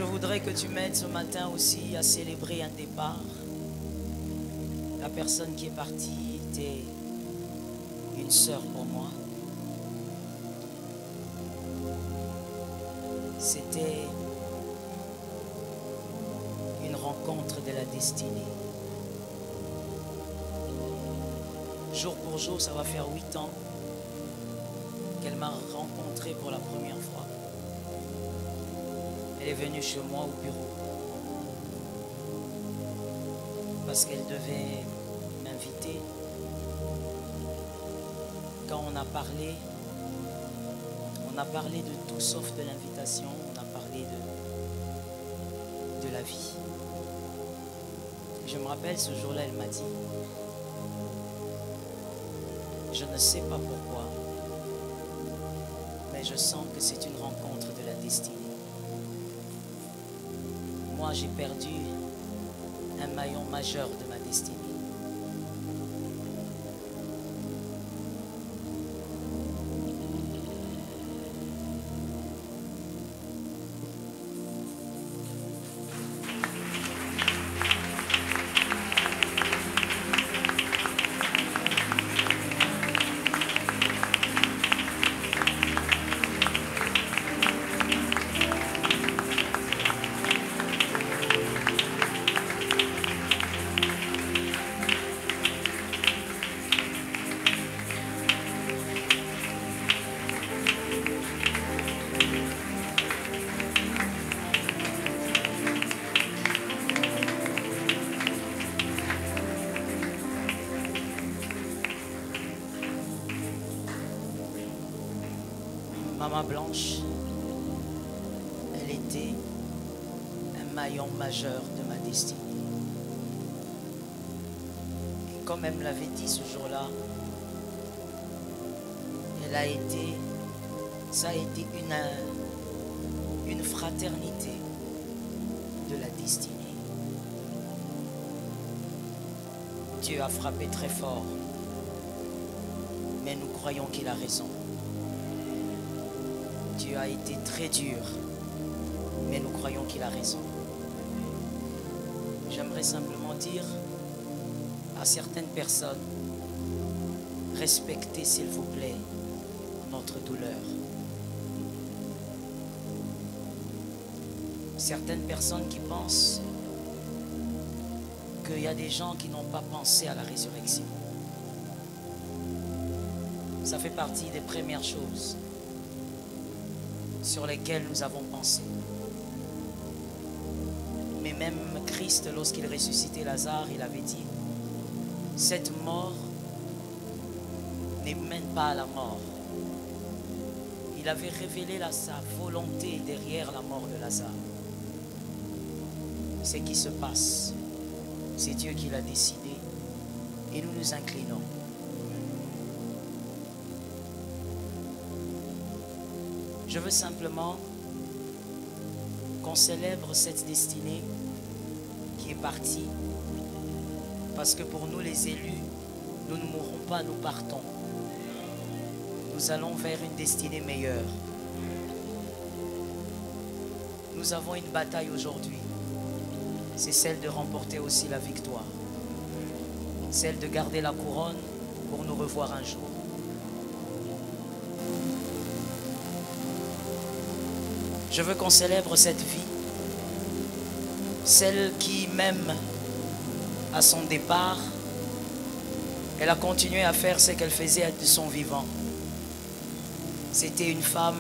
voudrais que tu m'aides ce matin aussi à célébrer un départ. La personne qui est partie était une sœur pour moi. C'était une rencontre de la destinée. Jour pour jour, ça va faire 8 ans qu'elle m'a rencontré pour la première fois. Elle est venue chez moi au bureau parce qu'elle devait m'inviter. Quand on a parlé de tout sauf de l'invitation, on a parlé de la vie. Je me rappelle ce jour-là, elle m'a dit, je ne sais pas pourquoi, mais je sens que c'est une rencontre de la destinée. Moi, j'ai perdu un maillon majeur de ma destinée. Maman Blanche, elle était un maillon majeur de ma destinée. Et comme elle me l'avait dit ce jour-là, ça a été une fraternité de la destinée. Dieu a frappé très fort, mais nous croyons qu'il a raison. Dieu a été très dur, mais nous croyons qu'il a raison. J'aimerais simplement dire à certaines personnes, respectez s'il vous plaît notre douleur. Certaines personnes qui pensent qu'il y a des gens qui n'ont pas pensé à la résurrection. Ça fait partie des premières choses sur lesquelles nous avons pensé. Mais même Christ, lorsqu'il ressuscitait Lazare, il avait dit, cette mort ne mène pas à la mort. Il avait révélé sa volonté derrière la mort de Lazare. Ce qui se passe, c'est Dieu qui l'a décidé et nous nous inclinons. Je veux simplement qu'on célèbre cette destinée qui est partie, parce que pour nous les élus, nous ne mourrons pas, nous partons. Nous allons vers une destinée meilleure. Nous avons une bataille aujourd'hui. C'est celle de remporter aussi la victoire. Celle de garder la couronne pour nous revoir un jour. Je veux qu'on célèbre cette vie, celle qui, même à son départ, elle a continué à faire ce qu'elle faisait de son vivant. C'était une femme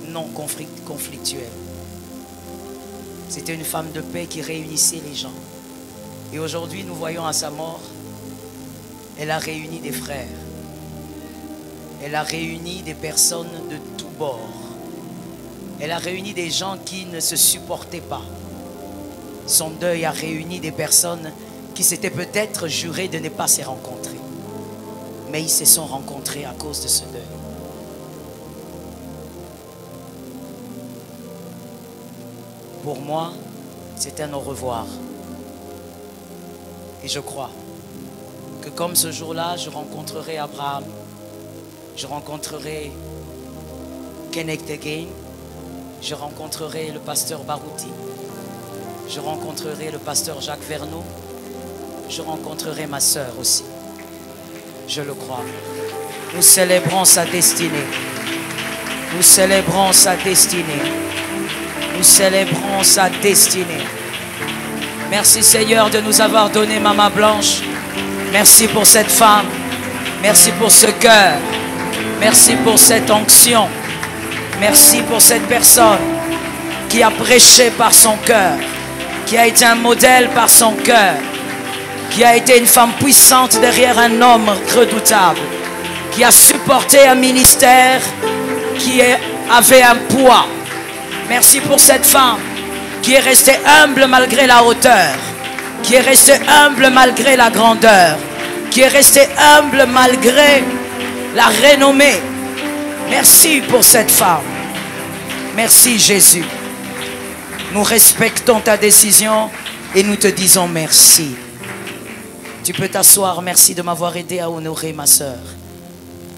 non conflictuelle. C'était une femme de paix qui réunissait les gens. Et aujourd'hui, nous voyons à sa mort, elle a réuni des frères. Elle a réuni des personnes de tous bords. Elle a réuni des gens qui ne se supportaient pas. Son deuil a réuni des personnes qui s'étaient peut-être jurées de ne pas se rencontrer. Mais ils se sont rencontrés à cause de ce deuil. Pour moi, c'est un au revoir. Et je crois que comme ce jour-là, je rencontrerai Abraham, je rencontrerai Kenneth Hagin, Je rencontrerai le pasteur Barouti. Je rencontrerai le pasteur Jacques Verneau. Je rencontrerai ma sœur aussi. Je le crois. Nous célébrons sa destinée. Nous célébrons sa destinée. Nous célébrons sa destinée. Merci Seigneur de nous avoir donné Maman Blanche. Merci pour cette femme. Merci pour ce cœur. Merci pour cette onction. Merci pour cette personne qui a prêché par son cœur, qui a été un modèle par son cœur, qui a été une femme puissante derrière un homme redoutable, qui a supporté un ministère qui avait un poids. Merci pour cette femme qui est restée humble malgré la hauteur, qui est restée humble malgré la grandeur, qui est restée humble malgré la renommée. Merci pour cette femme. Merci Jésus. Nous respectons ta décision et nous te disons merci. Tu peux t'asseoir. Merci de m'avoir aidé à honorer ma sœur.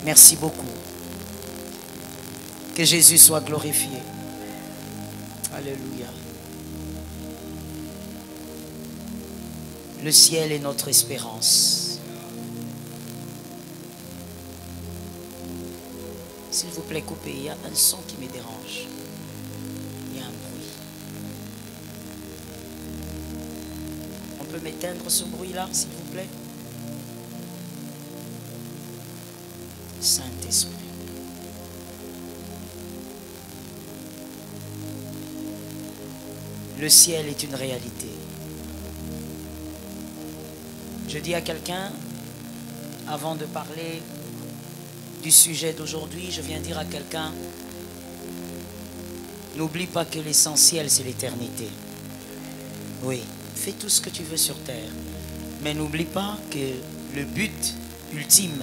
Merci beaucoup. Que Jésus soit glorifié. Alléluia. Le ciel est notre espérance. S'il vous plaît, coupez. Il y a un son qui me dérange. Il y a un bruit. On peut m'éteindre ce bruit-là, s'il vous plaît? Saint-Esprit. Le ciel est une réalité. Je dis à quelqu'un, avant de parler du sujet d'aujourd'hui, je viens dire à quelqu'un, n'oublie pas que l'essentiel c'est l'éternité. Oui, fais tout ce que tu veux sur terre, mais n'oublie pas que le but ultime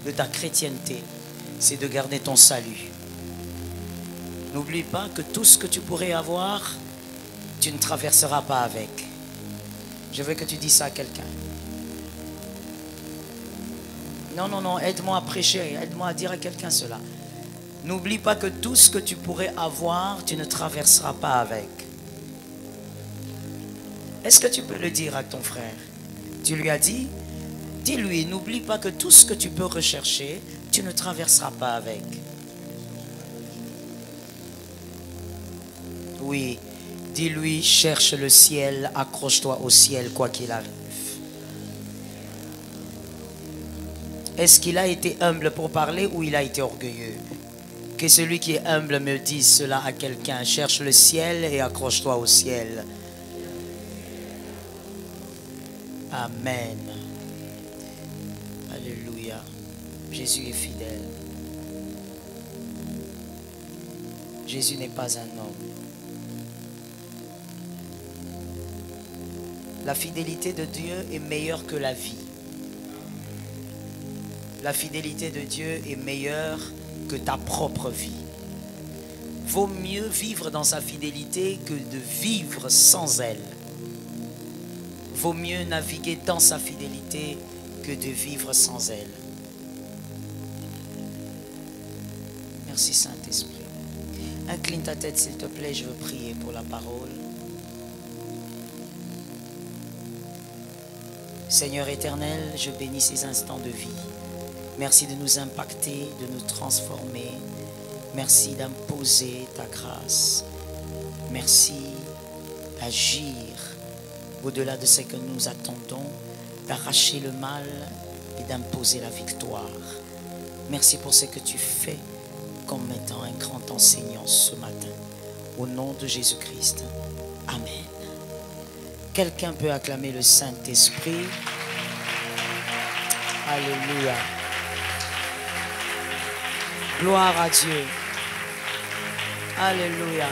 de ta chrétienté, c'est de garder ton salut. N'oublie pas que tout ce que tu pourrais avoir, tu ne traverseras pas avec. Je veux que tu dises ça à quelqu'un. Non, non, non, aide-moi à prêcher, aide-moi à dire à quelqu'un cela. N'oublie pas que tout ce que tu pourrais avoir, tu ne traverseras pas avec. Est-ce que tu peux le dire à ton frère? Tu lui as dit? Dis-lui, n'oublie pas que tout ce que tu peux rechercher, tu ne traverseras pas avec. Oui, dis-lui, cherche le ciel, accroche-toi au ciel, quoi qu'il arrive. Est-ce qu'il a été humble pour parler ou il a été orgueilleux? Que celui qui est humble me dise cela à quelqu'un. Cherche le ciel et accroche-toi au ciel. Amen. Alléluia. Jésus est fidèle. Jésus n'est pas un homme. La fidélité de Dieu est meilleure que la vie. La fidélité de Dieu est meilleure que ta propre vie. Vaut mieux vivre dans sa fidélité que de vivre sans elle. Vaut mieux naviguer dans sa fidélité que de vivre sans elle. Merci Saint-Esprit. Incline ta tête s'il te plaît, je veux prier pour la parole. Seigneur éternel, je bénis ces instants de vie. Merci de nous impacter, de nous transformer. Merci d'imposer ta grâce. Merci d'agir au-delà de ce que nous attendons, d'arracher le mal et d'imposer la victoire. Merci pour ce que tu fais comme étant un grand enseignant ce matin. Au nom de Jésus-Christ. Amen. Quelqu'un peut acclamer le Saint-Esprit. Alléluia. Gloire à Dieu. Alléluia.